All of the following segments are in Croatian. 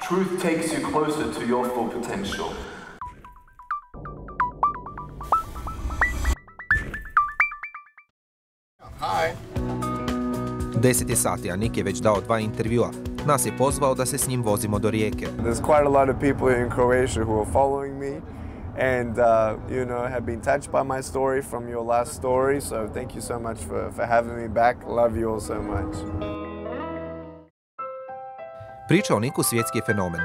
Truth takes you closer to your full potential. Hi. 10 je sati, a Nik je već dao 2 intervjua. Nas je pozvao da se s njim vozimo do Rijeke. There's quite a lot of people in Croatia who are following me and have been touched by my story from your last story. So thank you so much for having me back. Love you all so much. Priča o Niku svjetski je fenomen.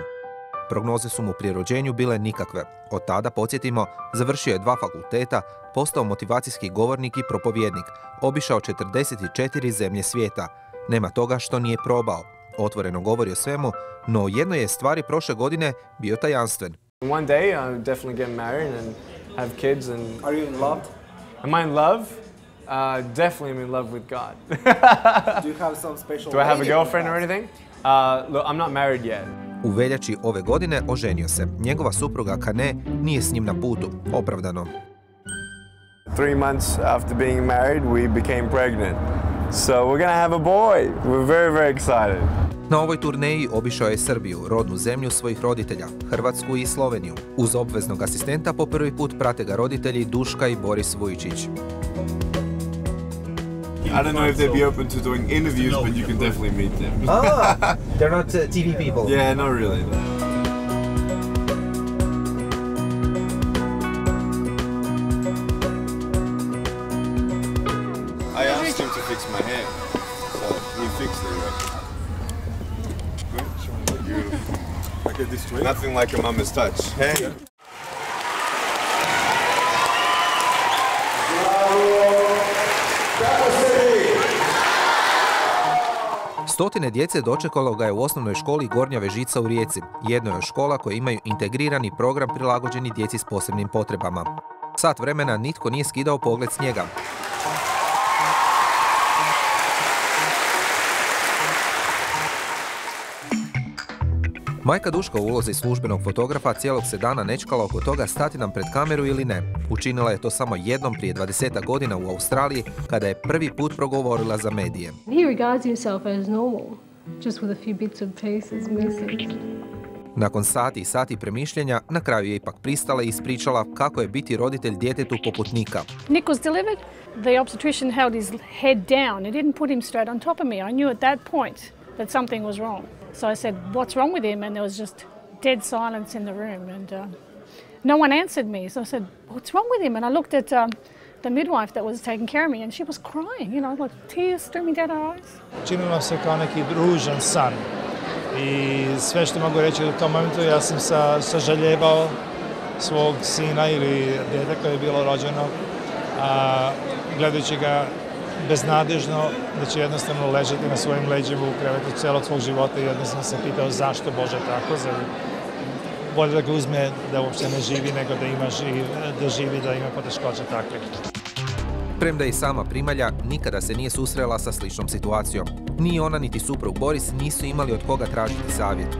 Prognoze su mu pri rođenju bile nikakve. Od tada, podsjetimo, završio je 2 fakulteta, postao motivacijski govornik i propovjednik, obišao 44 zemlje svijeta. Nema toga što nije probao. Otvoreno govori o svemu, no jednoj je stvari prošle godine bio tajanstven. One day I'll definitely get married and have kids and... Are you in love? Am I in love? Definitely I'm in love with God. Do you have some special... Do I have a girlfriend or anything? Look, I'm not married yet. U veljači ove godine oženio se. Njegova supruga Kane nije s njim na putu. Opravdano. 3 months after being married, we became pregnant. So we're gonna have a boy. We're very, very excited. Na ovoj turneji obišao je Srbiju, rodnu zemlju svojih roditelja, Hrvatsku i Sloveniju. Uz obveznog asistenta po prvi put prate ga roditelji Duška i Boris Vujičić. I don't know if they'd be open to doing interviews, but you can definitely meet them. They're not TV people. Yeah, not really. No. I asked him to fix my hair, so he fixed it. Good, beautiful. Okay, this way. Nothing like a mama's touch. Hey. Stotine djece dočekalo ga je u osnovnoj školi Gornja Vežica u Rijeci, jednoj od škola koje imaju integrirani program prilagođeni djeci s posebnim potrebama. Sat vremena nitko nije skidao pogled s njega. Majka Duška u ulozi službenog fotografa cijelog se dana nečkala oko toga stati nam pred kameru ili ne. Učinila je to samo jednom prije 20 godina u Australiji, kada je prvi put progovorila za medije. He regards himself as normal, just with a few bits and pieces missing. Nakon sati i sati premišljenja, na kraju je ipak pristala i ispričala kako je biti roditelj djetetu poput Nika. Nick was delivered. The obstetrician held his head down. He didn't put him straight on top of me. I knew at that point that something was wrong. So I said, what's wrong with him? And there was just dead silence in the room. And no one answered me. So I said, what's wrong with him? And I looked at the midwife that was taking care of me and she was crying, like tears streaming down her eyes. Činilo se kao neki ružan san. I sve što mogu reći u tom momentu, ja sam sažaljevao svog sina ili djete koje je bilo rođeno, gledajući ga beznadežno, da će jednostavno ležati na svojim leđima u krevetu celog svog života i jednostavno sam pitao zašto Bože tako, bolje da ga uzme da uopšte ne živi nego da živi da ima poteškoće takve. Premda i sama primalja nikada se nije susrela sa sličnom situacijom. Ni ona niti suprug Boris nisu imali od koga tražiti savjet.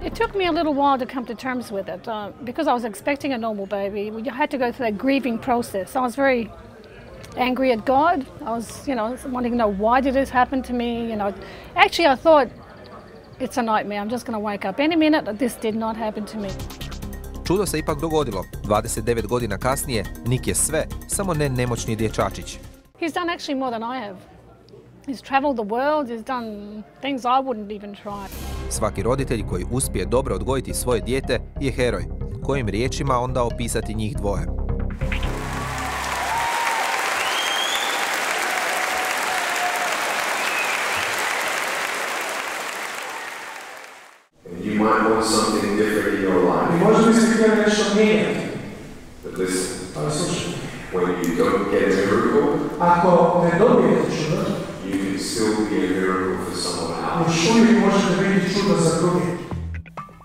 It took me a little while to come to terms with it because I was expecting a normal baby. We had to go through that grieving process. I was very angry at God. I was, wanting to know why did this happen to me. Actually, I thought it's a nightmare. I'm just going to wake up any minute. This did not happen to me. Čudo se ipak dogodilo. 29 godina kasnije, Nik je sve, samo ne nemoćni dječačić. He's done actually more than I have. He's traveled the world, he's done things I wouldn't even try. Svaki roditelj koji uspije dobro odgojiti svoje dijete je heroj. Kojim riječima onda opisati njih dvoje? You might want something different in your life. Možda biste htjeli nešto mijenjati. But listen, Ali slušaj, when you don't get a miracle, ako ne dobijete čudo, you can still be a miracle for someone else. još uvijek možete biti čudo za druge.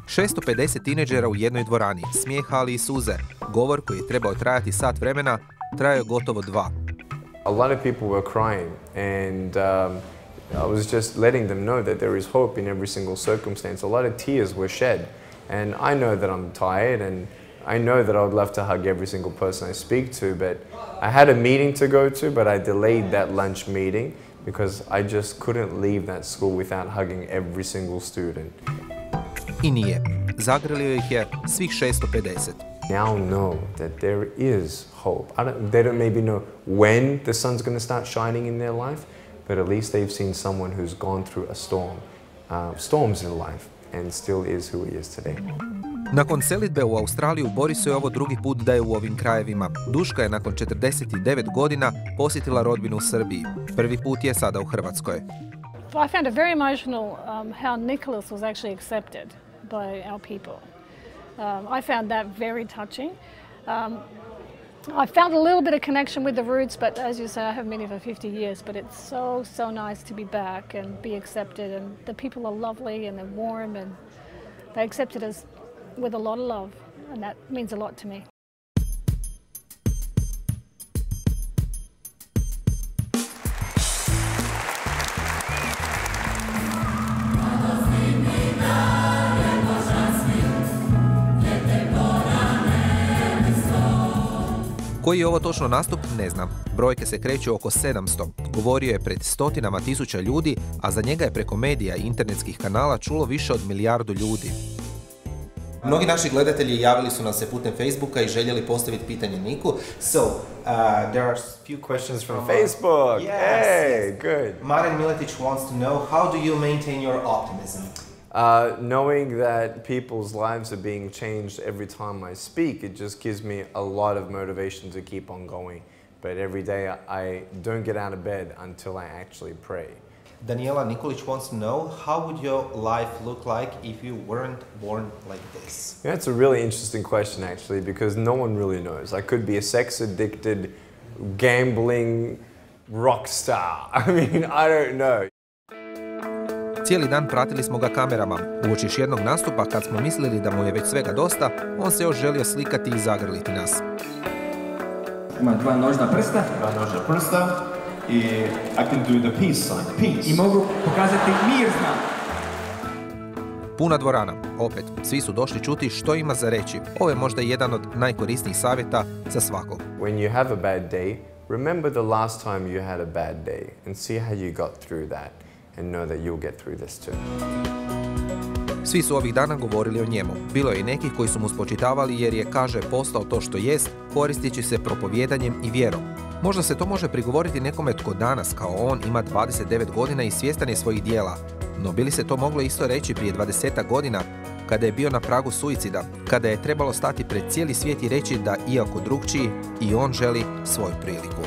650 tineđera u jednoj dvorani, smijeha ali i suze. Govor koji je trebao trajati sat vremena, trajao je gotovo 2. A lot of people were crying and I was just letting them know that there is hope in every single circumstance. A lot of tears were shed and I know that I'm tired and I know that I would love to hug every single person I speak to, but I had a meeting to go to, but I delayed that lunch meeting because I just couldn't leave that school without hugging every single student. I nije. Zagrlio ih je svih 650. Now know that there is hope. They don't maybe know when the sun's going to start shining in their life, but at least they've seen someone who's gone through a storm, storms in life, and still is who he is today. Nakon selidbe u Australiju, Borisu je ovo drugi put da je u ovim krajevima. Duška je nakon 49 godina posjetila rodbinu u Srbiji. Prvi put je sada u Hrvatskoj. I found it very emotional how Nicholas was actually accepted by our people. I found that very touching. I found a little bit of connection with the roots, but as you say, I haven't been here for 50 years, but it's so nice to be back and be accepted, and the people are lovely and they're warm and they accepted us with a lot of love, and that means a lot to me. Koji je ovo točno nastup, ne znam. Brojke se kreću oko 700. Govorio je pred stotinama tisuća ljudi, a za njega je preko medija i internetskih kanala čulo više od 1 milijardu ljudi. Mnogi naši gledatelji javili su nam se putem Facebooka i željeli postaviti pitanje Niku. There are few questions From Facebook! Hey, good! Maren Miletić wants to know, how do you maintain your optimism? Knowing that people's lives are being changed every time I speak, it just gives me a lot of motivation to keep on going. But every day I don't get out of bed until I actually pray. Daniela Nikolić wants to know, how would your life look like if you weren't born like this? Yeah, that's a really interesting question actually, because no one really knows. I could be a sex-addicted, gambling rock star. I mean, I don't know. Cijeli dan pratili smo ga kamerama. Uoči jednog nastupa, kad smo mislili da mu je već svega dosta, on se još želio slikati i zagrliti nas. Ima 2 nožna prsta i I can do the peace sign, peace. I mogu pokazati mir znak. Puna dvorana. Opet, svi su došli čuti što ima za reći. Ovo je možda jedan od najkorisnijih savjeta za svakog. When you have a bad day, remember the last time you had a bad day and see how you got through that. And know that you'll get through this too. Svi su ovih dana govorili o njemu. Bilo je i nekih koji su mu spočitavali jer je, kaže, postao to što jest, koristeći se propovjedanjem i vjerom. Možda se to može prigovoriti nekome tko danas, kao on, ima 29 godina i svjestan je svojih dijela. No bi li se to moglo isto reći prije 20 godina, kada je bio na pragu suicida, kada je trebalo stati pred cijeli svijet i reći da, iako drukčiji, i on želi svoju priliku.